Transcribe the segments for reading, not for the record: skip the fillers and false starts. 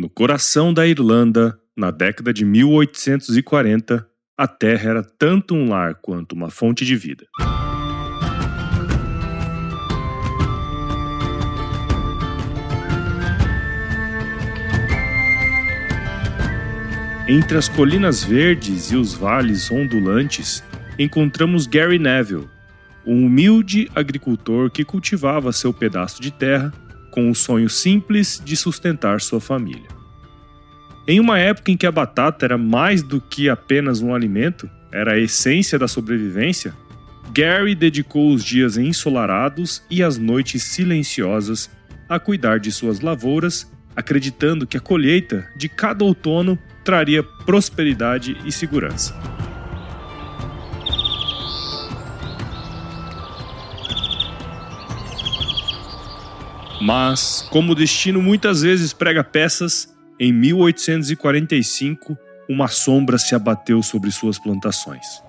No coração da Irlanda, na década de 1840, a terra era tanto um lar quanto uma fonte de vida. Entre as colinas verdes e os vales ondulantes, encontramos Gary Neville, um humilde agricultor que cultivava seu pedaço de terra com o sonho simples de sustentar sua família. Em uma época em que a batata era mais do que apenas um alimento, era a essência da sobrevivência, Gary dedicou os dias ensolarados e as noites silenciosas a cuidar de suas lavouras, acreditando que a colheita de cada outono traria prosperidade e segurança. Mas, como o destino muitas vezes prega peças, em 1845, uma sombra se abateu sobre suas plantações.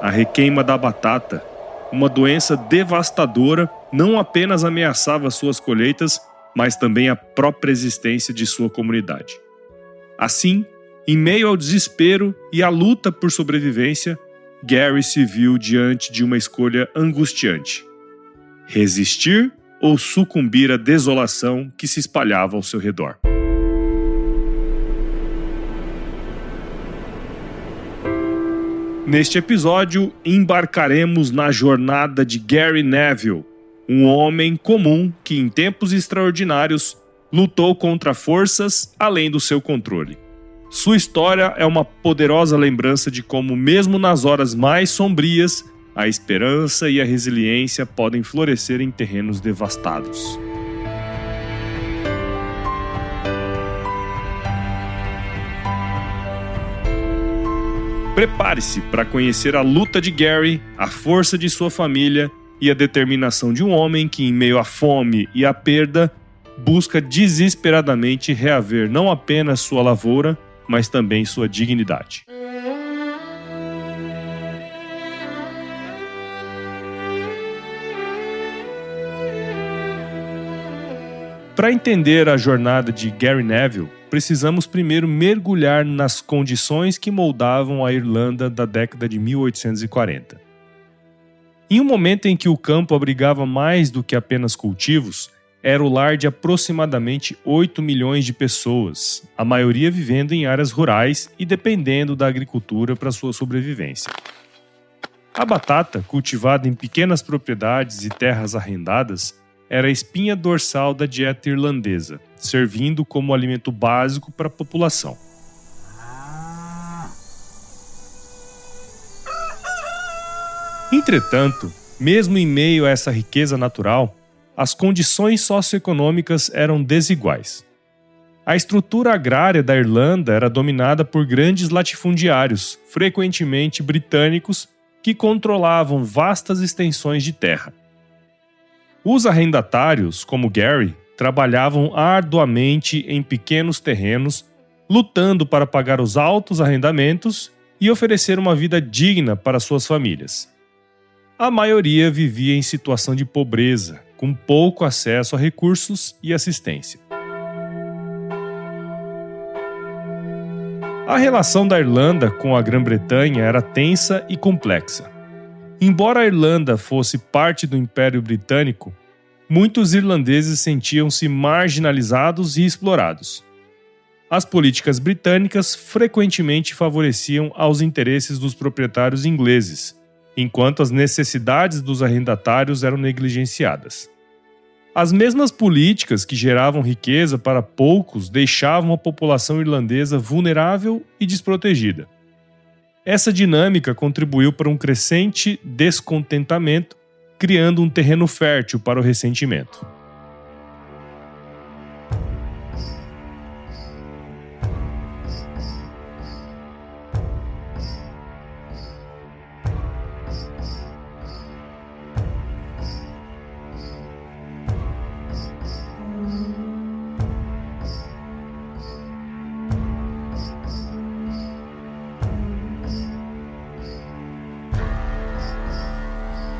A requeima da batata, uma doença devastadora, não apenas ameaçava suas colheitas, mas também a própria existência de sua comunidade. Assim, em meio ao desespero e à luta por sobrevivência, Gary se viu diante de uma escolha angustiante: resistir ou sucumbir à desolação que se espalhava ao seu redor. Neste episódio, embarcaremos na jornada de Gary Neville, um homem comum que, em tempos extraordinários, lutou contra forças além do seu controle. Sua história é uma poderosa lembrança de como, mesmo nas horas mais sombrias, a esperança e a resiliência podem florescer em terrenos devastados. Prepare-se para conhecer a luta de Gary, a força de sua família e a determinação de um homem que, em meio à fome e à perda, busca desesperadamente reaver não apenas sua lavoura, mas também sua dignidade. Para entender a jornada de Gary Neville, precisamos primeiro mergulhar nas condições que moldavam a Irlanda da década de 1840. Em um momento em que o campo abrigava mais do que apenas cultivos, era o lar de aproximadamente 8 milhões de pessoas, a maioria vivendo em áreas rurais e dependendo da agricultura para sua sobrevivência. A batata, cultivada em pequenas propriedades e terras arrendadas, era a espinha dorsal da dieta irlandesa, servindo como alimento básico para a população. Entretanto, mesmo em meio a essa riqueza natural, as condições socioeconômicas eram desiguais. A estrutura agrária da Irlanda era dominada por grandes latifundiários, frequentemente britânicos, que controlavam vastas extensões de terra. Os arrendatários, como Gary, trabalhavam arduamente em pequenos terrenos, lutando para pagar os altos arrendamentos e oferecer uma vida digna para suas famílias. A maioria vivia em situação de pobreza, com pouco acesso a recursos e assistência. A relação da Irlanda com a Grã-Bretanha era tensa e complexa. Embora a Irlanda fosse parte do Império Britânico, muitos irlandeses sentiam-se marginalizados e explorados. As políticas britânicas frequentemente favoreciam aos interesses dos proprietários ingleses, enquanto as necessidades dos arrendatários eram negligenciadas. As mesmas políticas que geravam riqueza para poucos deixavam a população irlandesa vulnerável e desprotegida. Essa dinâmica contribuiu para um crescente descontentamento, criando um terreno fértil para o ressentimento.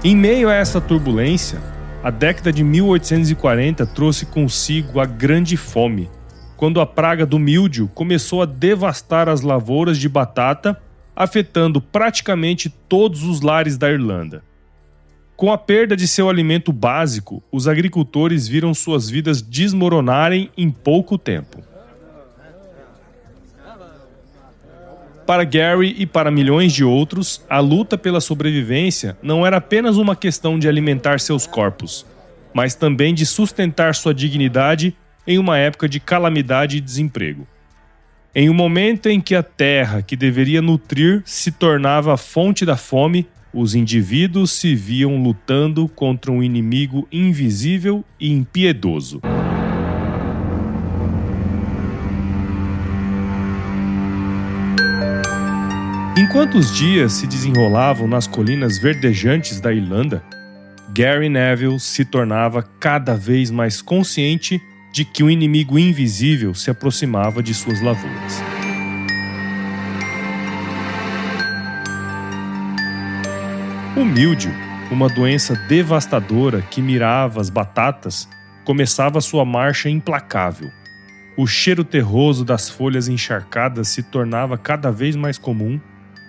Em meio a essa turbulência, A década de 1840 trouxe consigo a Grande Fome, quando a praga do míldio começou a devastar as lavouras de batata, afetando praticamente todos os lares da Irlanda. Com a perda de seu alimento básico, os agricultores viram suas vidas desmoronarem em pouco tempo. Para Gary e para milhões de outros, a luta pela sobrevivência não era apenas uma questão de alimentar seus corpos, mas também de sustentar sua dignidade em uma época de calamidade e desemprego. Em um momento em que a terra que deveria nutrir se tornava a fonte da fome, os indivíduos se viam lutando contra um inimigo invisível e impiedoso. Enquanto os dias se desenrolavam nas colinas verdejantes da Irlanda, Gary Neville se tornava cada vez mais consciente de que um inimigo invisível se aproximava de suas lavouras. O míldio, uma doença devastadora que mirava as batatas, começava sua marcha implacável. O cheiro terroso das folhas encharcadas se tornava cada vez mais comum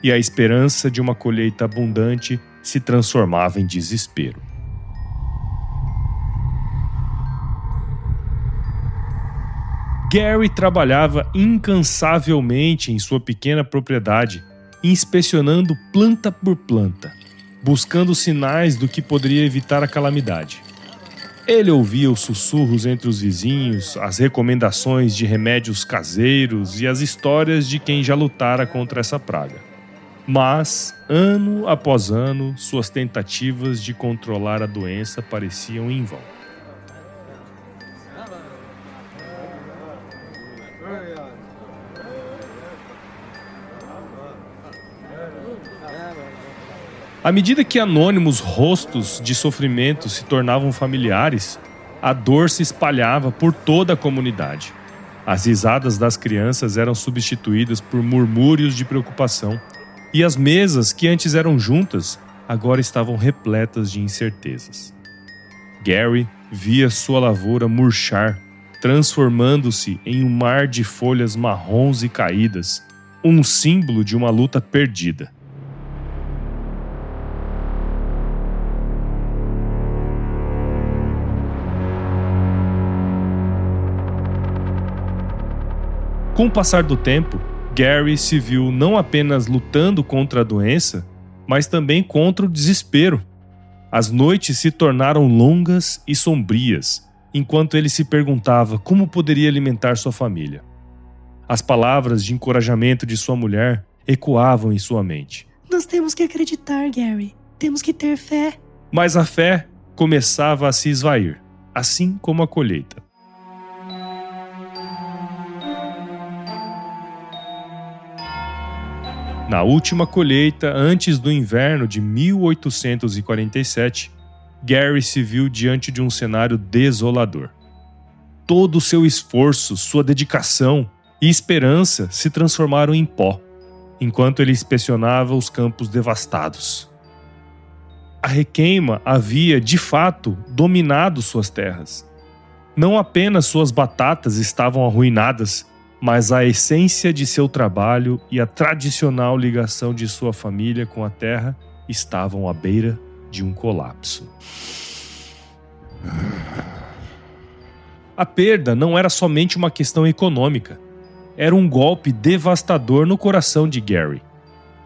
e a esperança de uma colheita abundante se transformava em desespero. Gary trabalhava incansavelmente em sua pequena propriedade, inspecionando planta por planta, buscando sinais do que poderia evitar a calamidade. Ele ouvia os sussurros entre os vizinhos, as recomendações de remédios caseiros e as histórias de quem já lutara contra essa praga. Mas, ano após ano, suas tentativas de controlar a doença pareciam em vão. À medida que anônimos rostos de sofrimento se tornavam familiares, a dor se espalhava por toda a comunidade. As risadas das crianças eram substituídas por murmúrios de preocupação, e as mesas que antes eram juntas, agora estavam repletas de incertezas. Gary via sua lavoura murchar, transformando-se em um mar de folhas marrons e caídas, um símbolo de uma luta perdida. Com o passar do tempo, Gary se viu não apenas lutando contra a doença, mas também contra o desespero. As noites se tornaram longas e sombrias, enquanto ele se perguntava como poderia alimentar sua família. As palavras de encorajamento de sua mulher ecoavam em sua mente. Nós temos que acreditar, Gary. Temos que ter fé. Mas a fé começava a se esvair, assim como a colheita. Na última colheita, antes do inverno de 1847, Gary se viu diante de um cenário desolador. Todo o seu esforço, sua dedicação e esperança se transformaram em pó, enquanto ele inspecionava os campos devastados. A requeima havia, de fato, dominado suas terras. Não apenas suas batatas estavam arruinadas, mas a essência de seu trabalho e a tradicional ligação de sua família com a terra estavam à beira de um colapso. A perda não era somente uma questão econômica, era um golpe devastador no coração de Gary.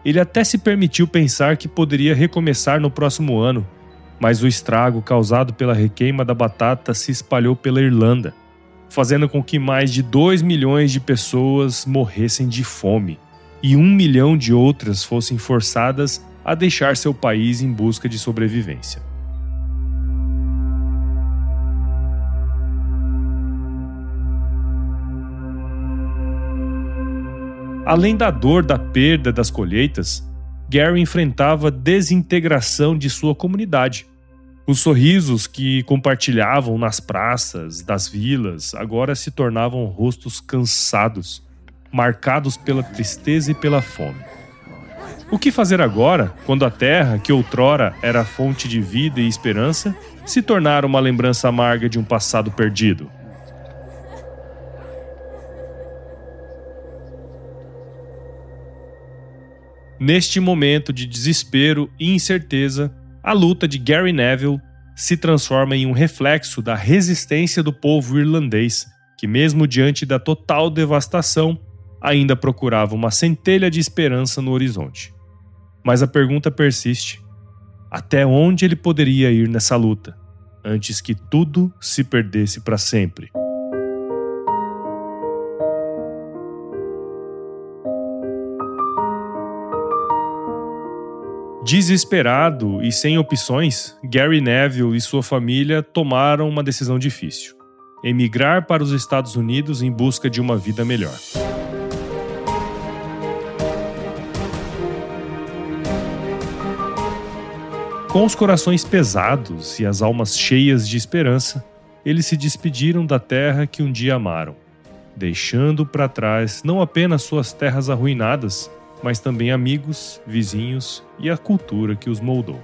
Ele até se permitiu pensar que poderia recomeçar no próximo ano, mas o estrago causado pela requeima da batata se espalhou pela Irlanda, fazendo com que mais de 2 milhões de pessoas morressem de fome e 1 milhão de outras fossem forçadas a deixar seu país em busca de sobrevivência. Além da dor da perda das colheitas, Gary enfrentava a desintegração de sua comunidade. Os sorrisos que compartilhavam nas praças das vilas agora se tornavam rostos cansados, marcados pela tristeza e pela fome. O que fazer agora, quando a terra, que outrora era fonte de vida e esperança, se tornar uma lembrança amarga de um passado perdido. Neste momento de desespero e incerteza, a luta de Gary Neville se transforma em um reflexo da resistência do povo irlandês, que mesmo diante da total devastação, ainda procurava uma centelha de esperança no horizonte. Mas a pergunta persiste: até onde ele poderia ir nessa luta, antes que tudo se perdesse para sempre? Desesperado e sem opções, Gary Neville e sua família tomaram uma decisão difícil: emigrar para os Estados Unidos em busca de uma vida melhor. Com os corações pesados e as almas cheias de esperança, eles se despediram da terra que um dia amaram, deixando para trás não apenas suas terras arruinadas, mas também amigos, vizinhos e a cultura que os moldou.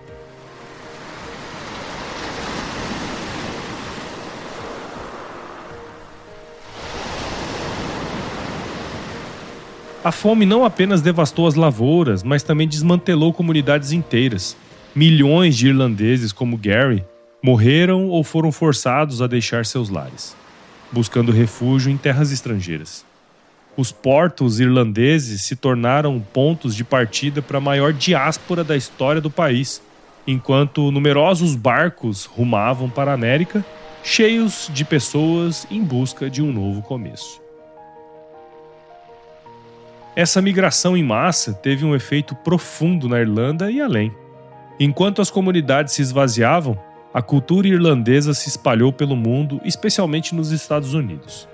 A fome não apenas devastou as lavouras, mas também desmantelou comunidades inteiras. Milhões de irlandeses como Gary morreram ou foram forçados a deixar seus lares, buscando refúgio em terras estrangeiras. Os portos irlandeses se tornaram pontos de partida para a maior diáspora da história do país, enquanto numerosos barcos rumavam para a América, cheios de pessoas em busca de um novo começo. Essa migração em massa teve um efeito profundo na Irlanda e além. Enquanto as comunidades se esvaziavam, a cultura irlandesa se espalhou pelo mundo, especialmente nos Estados Unidos.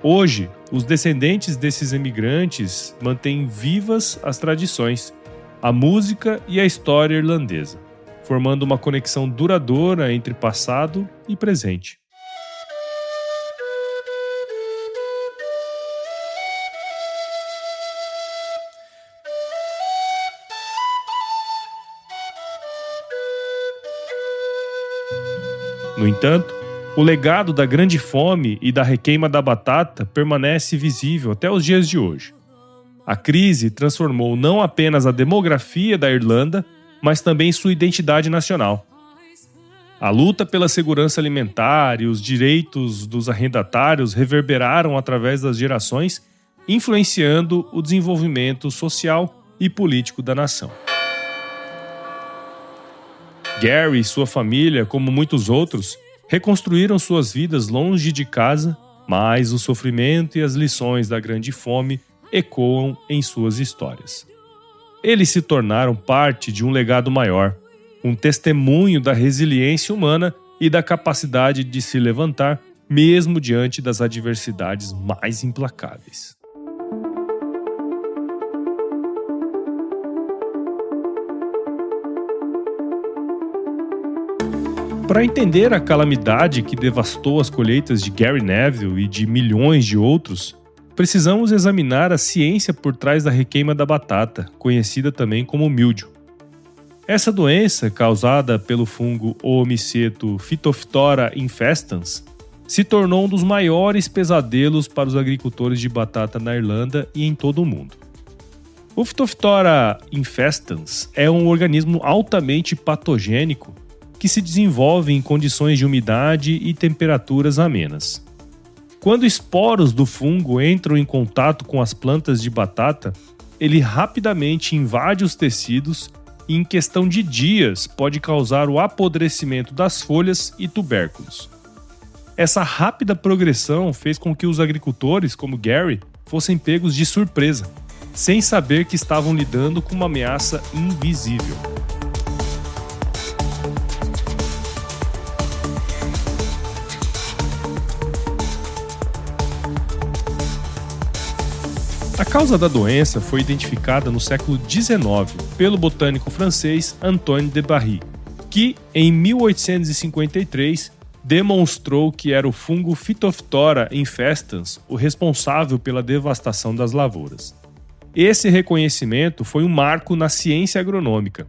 Hoje, os descendentes desses emigrantes mantêm vivas as tradições, a música e a história irlandesa, formando uma conexão duradoura entre passado e presente. No entanto, o legado da Grande Fome e da requeima da batata permanece visível até os dias de hoje. A crise transformou não apenas a demografia da Irlanda, mas também sua identidade nacional. A luta pela segurança alimentar e os direitos dos arrendatários reverberaram através das gerações, influenciando o desenvolvimento social e político da nação. Gary e sua família, como muitos outros, reconstruíram suas vidas longe de casa, mas o sofrimento e as lições da Grande Fome ecoam em suas histórias. Eles se tornaram parte de um legado maior, um testemunho da resiliência humana e da capacidade de se levantar, mesmo diante das adversidades mais implacáveis. Para entender a calamidade que devastou as colheitas de Gary Neville e de milhões de outros, precisamos examinar a ciência por trás da requeima da batata, conhecida também como míldio. Essa doença, causada pelo fungo Oomiceto Phytophthora infestans, se tornou um dos maiores pesadelos para os agricultores de batata na Irlanda e em todo o mundo. O Phytophthora infestans é um organismo altamente patogênico que se desenvolve em condições de umidade e temperaturas amenas. Quando esporos do fungo entram em contato com as plantas de batata, ele rapidamente invade os tecidos e, em questão de dias, pode causar o apodrecimento das folhas e tubérculos. Essa rápida progressão fez com que os agricultores, como Gary, fossem pegos de surpresa, sem saber que estavam lidando com uma ameaça invisível. A causa da doença foi identificada no século XIX pelo botânico francês Antoine de Barry, que, em 1853, demonstrou que era o fungo Phytophthora infestans o responsável pela devastação das lavouras. Esse reconhecimento foi um marco na ciência agronômica,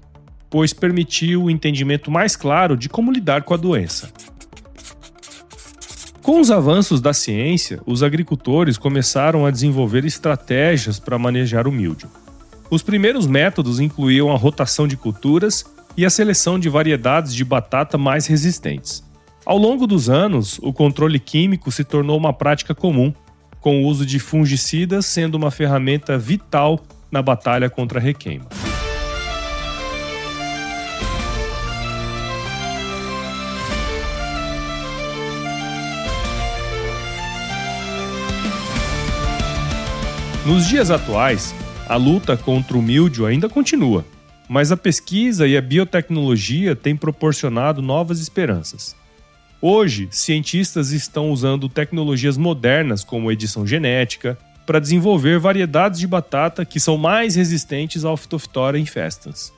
pois permitiu o entendimento mais claro de como lidar com a doença. Com os avanços da ciência, os agricultores começaram a desenvolver estratégias para manejar o míldio. Os primeiros métodos incluíam a rotação de culturas e a seleção de variedades de batata mais resistentes. Ao longo dos anos, o controle químico se tornou uma prática comum, com o uso de fungicidas sendo uma ferramenta vital na batalha contra a requeima. Nos dias atuais, a luta contra o míldio ainda continua, mas a pesquisa e a biotecnologia têm proporcionado novas esperanças. Hoje, cientistas estão usando tecnologias modernas como edição genética para desenvolver variedades de batata que são mais resistentes ao Phytophthora infestans.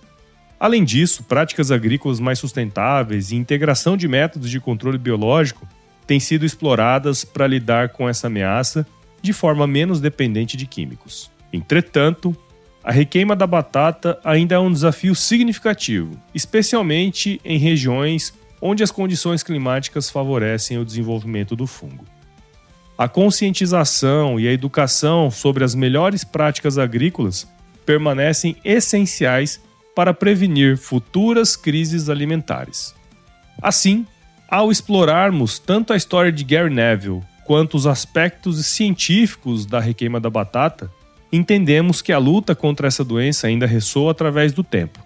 Além disso, práticas agrícolas mais sustentáveis e integração de métodos de controle biológico têm sido exploradas para lidar com essa ameaça de forma menos dependente de químicos. Entretanto, a requeima da batata ainda é um desafio significativo, especialmente em regiões onde as condições climáticas favorecem o desenvolvimento do fungo. A conscientização e a educação sobre as melhores práticas agrícolas permanecem essenciais para prevenir futuras crises alimentares. Assim, ao explorarmos tanto a história de Gary Neville quanto os aspectos científicos da requeima da batata, entendemos que a luta contra essa doença ainda ressoa através do tempo.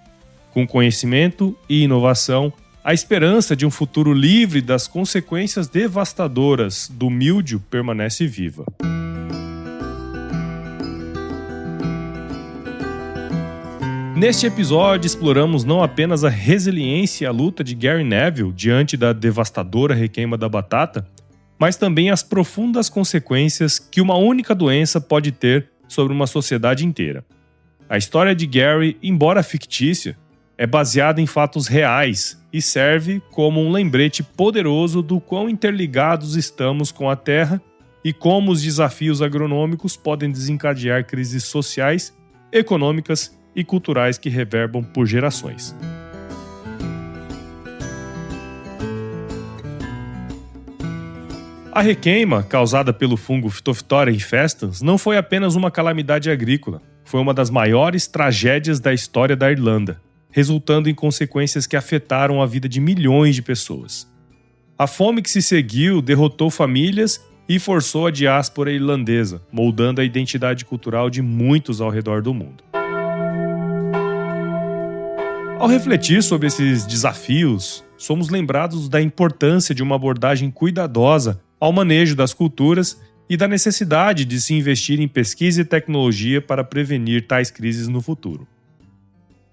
Com conhecimento e inovação, a esperança de um futuro livre das consequências devastadoras do míldio permanece viva. Neste episódio, exploramos não apenas a resiliência e a luta de Gary Neville diante da devastadora requeima da batata, mas também as profundas consequências que uma única doença pode ter sobre uma sociedade inteira. A história de Gary, embora fictícia, é baseada em fatos reais e serve como um lembrete poderoso do quão interligados estamos com a Terra e como os desafios agronômicos podem desencadear crises sociais, econômicas e culturais que reverberam por gerações. A requeima, causada pelo fungo Phytophthora infestans, não foi apenas uma calamidade agrícola, foi uma das maiores tragédias da história da Irlanda, resultando em consequências que afetaram a vida de milhões de pessoas. A fome que se seguiu derrotou famílias e forçou a diáspora irlandesa, moldando a identidade cultural de muitos ao redor do mundo. Ao refletir sobre esses desafios, somos lembrados da importância de uma abordagem cuidadosa ao manejo das culturas e da necessidade de se investir em pesquisa e tecnologia para prevenir tais crises no futuro.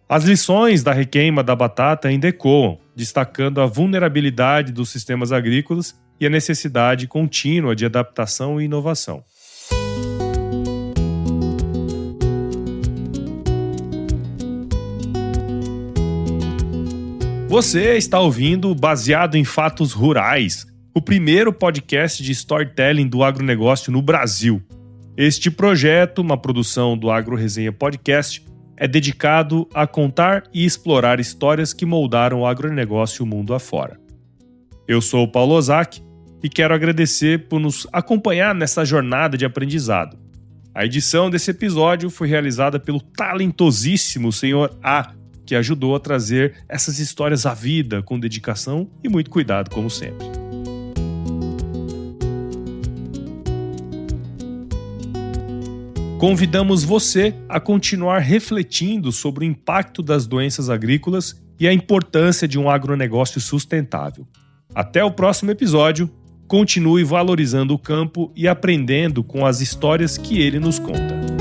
As lições da requeima da batata ainda ecoam, destacando a vulnerabilidade dos sistemas agrícolas e a necessidade contínua de adaptação e inovação. Você está ouvindo Baseado em Fatos Rurais, o primeiro podcast de storytelling do agronegócio no Brasil. Este projeto, uma produção do Agro Resenha Podcast, é dedicado a contar e explorar histórias que moldaram o agronegócio mundo afora. Eu sou o Paulo Ozaki e quero agradecer por nos acompanhar nessa jornada de aprendizado. A edição desse episódio foi realizada pelo talentosíssimo Sr. A, que ajudou a trazer essas histórias à vida com dedicação e muito cuidado, como sempre. Convidamos você a continuar refletindo sobre o impacto das doenças agrícolas e a importância de um agronegócio sustentável. Até o próximo episódio, continue valorizando o campo e aprendendo com as histórias que ele nos conta.